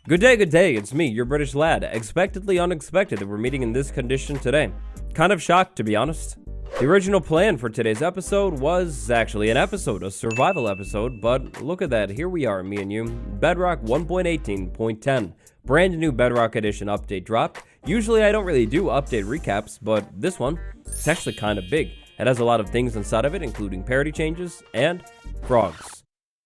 Good day, it's me, your British lad. Expectedly unexpected that we're meeting in this condition today. Kind of shocked, to be honest. The original plan for today's episode was actually a survival episode, but look at that, here we are, me and you. Bedrock 1.18.10. Brand new Bedrock Edition update dropped. Usually I don't really do update recaps, but this one, it's actually kind of big. It has a lot of things inside of it, including parity changes and frogs.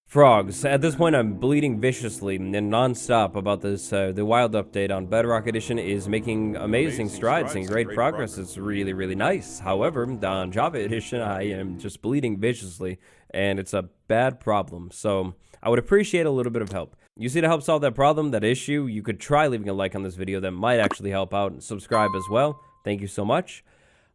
Frogs. At this point, I'm bleeding viciously and non-stop about this. The wild update on Bedrock Edition is making amazing strides and great progress. It's really, really nice. However, on Java Edition, I am just bleeding viciously, and it's a bad problem. So I would appreciate a little bit of help. You see, to help solve that problem, that issue, you could try leaving a like on this video. That might actually help out, and subscribe as well. Thank you so much.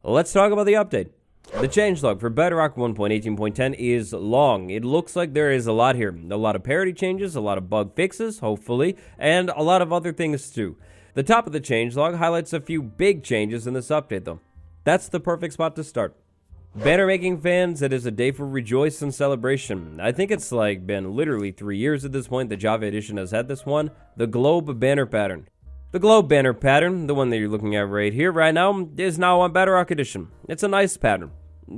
Let's talk about the update. The changelog for Bedrock 1.18.10 is long. It looks like there is a lot here. A lot of parity changes, a lot of bug fixes, hopefully, and a lot of other things too. The top of the changelog highlights a few big changes in this update though. That's the perfect spot to start. Banner making fans, it is a day for rejoice and celebration. I think it's been literally 3 years at this point that Java Edition has had this one. The globe banner pattern. The globe banner pattern, the one that you're looking at right here, right now, is now on Bedrock Edition. It's a nice pattern.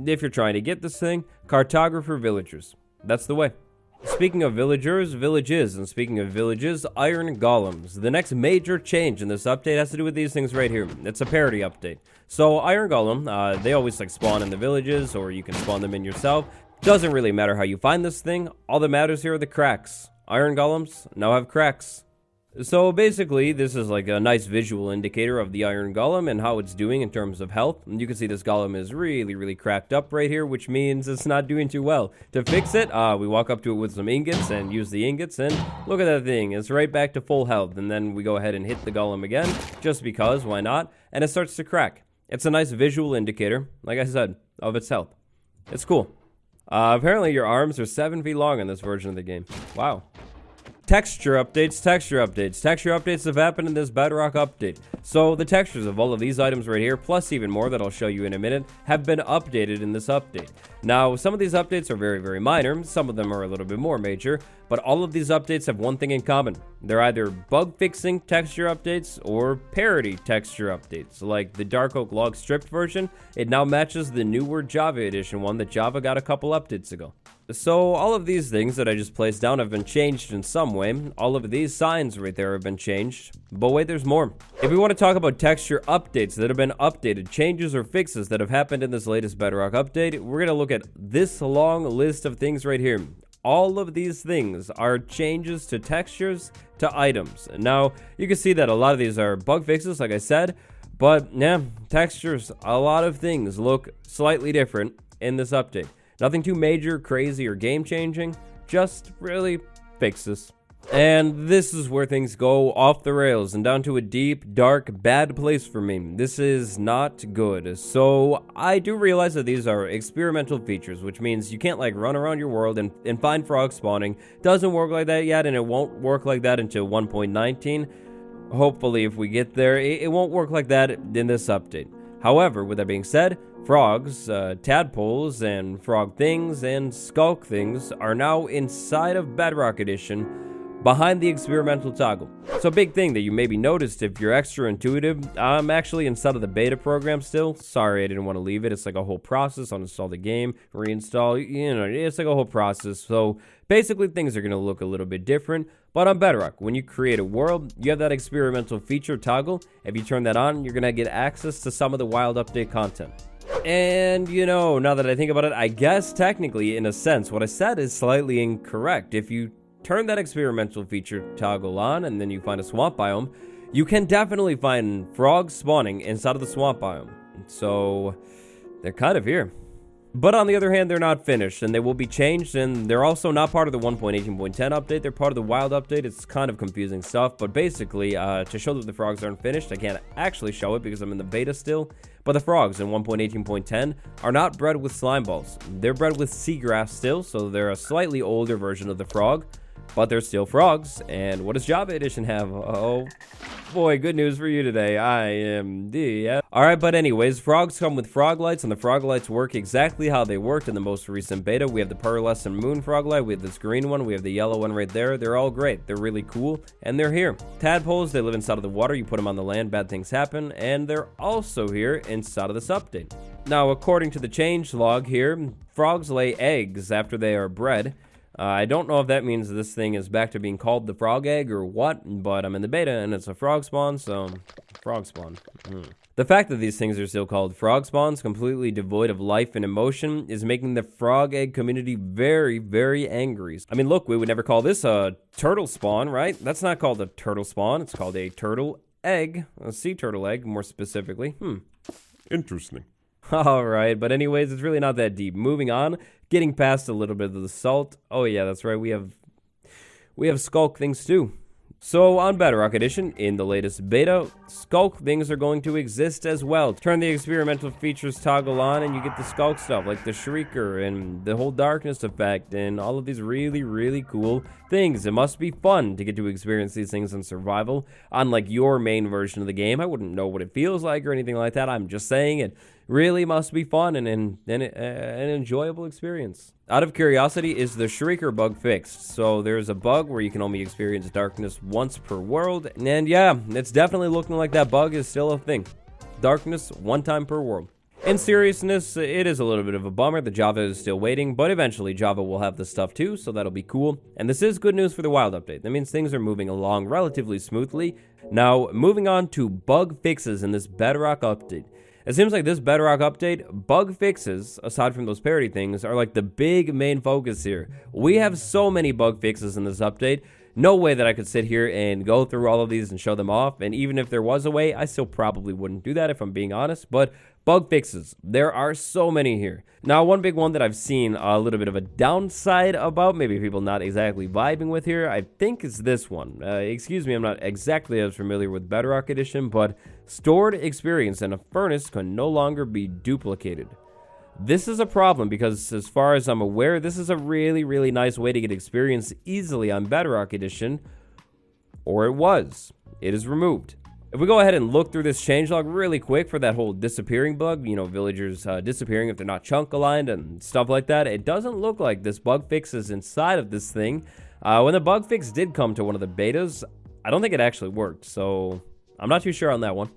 If you're trying to get this thing, cartographer villagers. That's the way. Speaking of villagers, villages, and speaking of villages, iron golems. The next major change in this update has to do with these things right here. It's a parity update. So iron golem, they always spawn in the villages, or you can spawn them in yourself. Doesn't really matter how you find this thing. All that matters here are the cracks. Iron golems now have cracks. So basically, this is a nice visual indicator of the iron golem and how it's doing in terms of health. And you can see this golem is really cracked up right here, which means it's not doing too well. To fix it, we walk up to it with some ingots and use the ingots, and look at that thing. It's right back to full health. And then we go ahead and hit the golem again, just because, why not? And it starts to crack. It's a nice visual indicator, like I said, of its health. It's cool. Apparently your arms are 7 feet long in this version of the game. Wow. Texture updates have happened in this Bedrock update. So the textures of all of these items right here, plus even more that I'll show you in a minute, have been updated in this update. Now, some of these updates are very minor, some of them are a little bit more major, but all of these updates have one thing in common. They're either bug fixing texture updates or parity texture updates. Like the Dark Oak Log stripped version, it now matches the newer Java Edition one that Java got a couple updates ago. So all of these things that I just placed down have been changed in some way. All of these signs right there have been changed. But wait, there's more. If we want to talk about texture updates that have been updated, changes or fixes that have happened in this latest Bedrock update, we're going to look at this long list of things right here. All of these things are changes to textures to items. Now, you can see that a lot of these are bug fixes, like I said. But yeah, textures, a lot of things look slightly different in this update. Nothing too major, crazy, or game-changing, just really fixes. And this is where things go off the rails and down to a deep, dark, bad place for me. This is not good. So I do realize that these are experimental features, which means you can't run around your world and find frog spawning. Doesn't work like that yet, and it won't work like that until 1.19. Hopefully, if we get there, it won't work like that in this update. However, with that being said, frogs, tadpoles, and frog things, and skulk things are now inside of Bedrock Edition behind the experimental toggle. So big thing that you maybe noticed if you're extra intuitive, I'm actually inside of the beta program still. Sorry, I didn't want to leave it. It's a whole process. Uninstall the game, reinstall, it's a whole process. So basically things are going to look a little bit different. But on Bedrock, when you create a world, you have that experimental feature toggle. If you turn that on, you're going to get access to some of the wild update content. And, now that I think about it, I guess technically, in a sense, what I said is slightly incorrect. If you turn that experimental feature toggle on and then you find a swamp biome, you can definitely find frogs spawning inside of the swamp biome. So they're kind of here. But on the other hand, they're not finished, and they will be changed, and they're also not part of the 1.18.10 update. They're part of the wild update. It's kind of confusing stuff, but basically, to show that the frogs aren't finished, I can't actually show it because I'm in the beta still, but the frogs in 1.18.10 are not bred with slime balls. They're bred with seagrass still, so they're a slightly older version of the frog, but they're still frogs. And what does Java Edition have? Oh, boy, good news for you today. I am D. Alright, but anyways, frogs come with frog lights, and the frog lights work exactly how they worked in the most recent beta. We have the pearlescent moon frog light, we have this green one, we have the yellow one right there. They're all great. They're really cool, and they're here. Tadpoles, they live inside of the water. You put them on the land, bad things happen, and they're also here inside of this update. Now, according to the change log here, frogs lay eggs after they are bred. I don't know if that means this thing is back to being called the frog egg or what, but I'm in the beta and it's a frog spawn, so frog spawn. The fact that these things are still called frog spawns, completely devoid of life and emotion, is making the frog egg community very, very angry. I mean, look, we would never call this a turtle spawn, right? That's not called a turtle spawn, it's called a turtle egg, a sea turtle egg, more specifically. Interesting. Alright, but anyways, it's really not that deep. Moving on, getting past a little bit of the salt. Oh yeah, that's right, we have skulk things too. So on Bedrock Edition, in the latest beta, skulk things are going to exist as well. Turn the experimental features toggle on and you get the skulk stuff, like the Shrieker and the whole darkness effect and all of these really, really cool things. It must be fun to get to experience these things in survival. Unlike your main version of the game, I wouldn't know what it feels like or anything like that. I'm just saying it really must be fun and an enjoyable experience. Out of curiosity, is the Shrieker bug fixed? So there's a bug where you can only experience darkness once per world, and yeah, it's definitely looking like that bug is still a thing. Darkness one time per world. In seriousness, it is a little bit of a bummer that Java is still waiting, but eventually Java will have this stuff too, so that'll be cool. And this is good news for the wild update. That means things are moving along relatively smoothly. Now, moving on to bug fixes in this Bedrock update. It seems like this Bedrock update, bug fixes, aside from those parity things, are like the big main focus here. We have so many bug fixes in this update. No way that I could sit here and go through all of these and show them off. And even if there was a way, I still probably wouldn't do that if I'm being honest. But bug fixes, there are so many here. Now, one big one that I've seen a little bit of a downside about, maybe people not exactly vibing with here, I think is this one. Excuse me, I'm not exactly as familiar with Bedrock Edition, but stored experience in a furnace can no longer be duplicated. This is a problem because, as far as I'm aware, this is a really, really nice way to get experience easily on Bedrock Edition, or it was. It is removed. If we go ahead and look through this changelog really quick for that whole disappearing bug, you know, villagers disappearing if they're not chunk aligned and stuff like that, it doesn't look like this bug fix is inside of this thing. When the bug fix did come to one of the betas, I don't think it actually worked, so I'm not too sure on that one.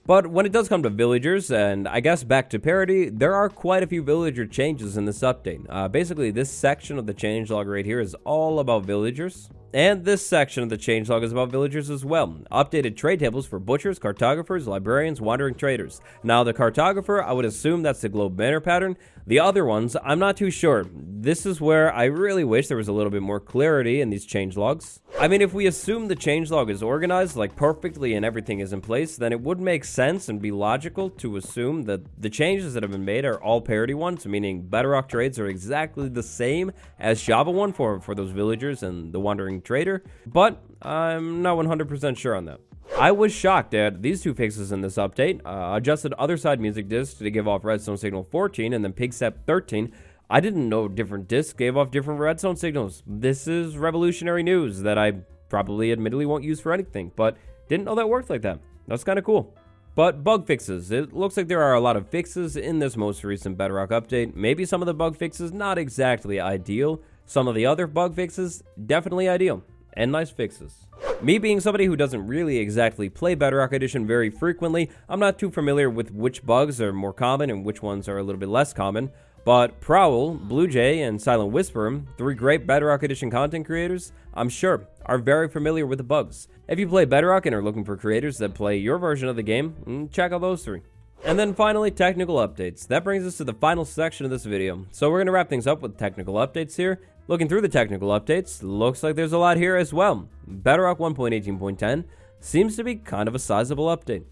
But when it does come to villagers, and I guess back to parity, there are quite a few villager changes in this update. Basically, this section of the changelog right here is all about villagers. And this section of the changelog is about villagers as well. Updated trade tables for butchers, cartographers, librarians, wandering traders. Now, the cartographer, I would assume that's the globe banner pattern. The other ones, I'm not too sure. This is where I really wish there was a little bit more clarity in these changelogs. I mean, if we assume the changelog is organized like perfectly and everything is in place, then it would make sense and be logical to assume that the changes that have been made are all parity ones, meaning Bedrock trades are exactly the same as Java one for those villagers and the wandering trader, but I'm not 100% sure on that. I was shocked at these two fixes in this update. Adjusted other side music discs to give off redstone signal 14 and then pigstep 13. I didn't know different discs gave off different redstone signals. This is revolutionary news that I probably admittedly won't use for anything, but didn't know that worked like that. That's kind of cool. But bug fixes. It looks like there are a lot of fixes in this most recent Bedrock update. Maybe some of the bug fixes not exactly ideal. Some of the other bug fixes definitely ideal and nice fixes. Me being somebody who doesn't really exactly play Bedrock Edition very frequently, I'm not too familiar with which bugs are more common and which ones are a little bit less common. But Prowl, Blue Jay, and Silent Whisper, three great Bedrock Edition content creators, I'm sure, are very familiar with the bugs. If you play Bedrock and are looking for creators that play your version of the game, check out those three. And then finally, technical updates. That brings us to the final section of this video. So we're going to wrap things up with technical updates here. Looking through the technical updates, looks like there's a lot here as well. Bedrock 1.18.10 seems to be kind of a sizable update.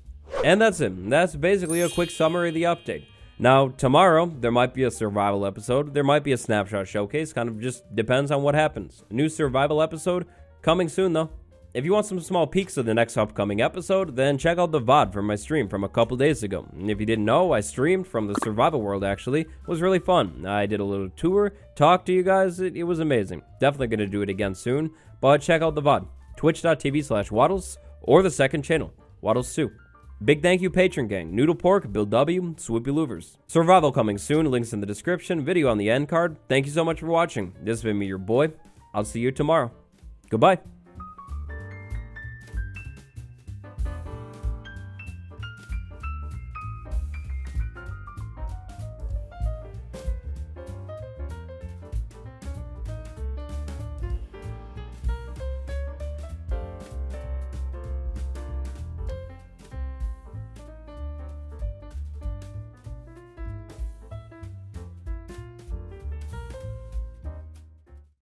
And that's it. That's basically a quick summary of the update. Now, tomorrow, there might be a survival episode. There might be a snapshot showcase. Kind of just depends on what happens. A new survival episode coming soon, though. If you want some small peeks of the next upcoming episode, then check out the VOD from my stream from a couple days ago. And if you didn't know, I streamed from the survival world, actually. It was really fun. I did a little tour, talked to you guys. It was amazing. Definitely going to do it again soon. But check out the VOD. Twitch.tv/Waddles or the second channel, Waddles 2. Big thank you, Patron Gang, Noodle Pork, Bill W, Swoopy Louvers. Survival coming soon, links in the description, video on the end card. Thank you so much for watching. This has been me, your boy. I'll see you tomorrow. Goodbye.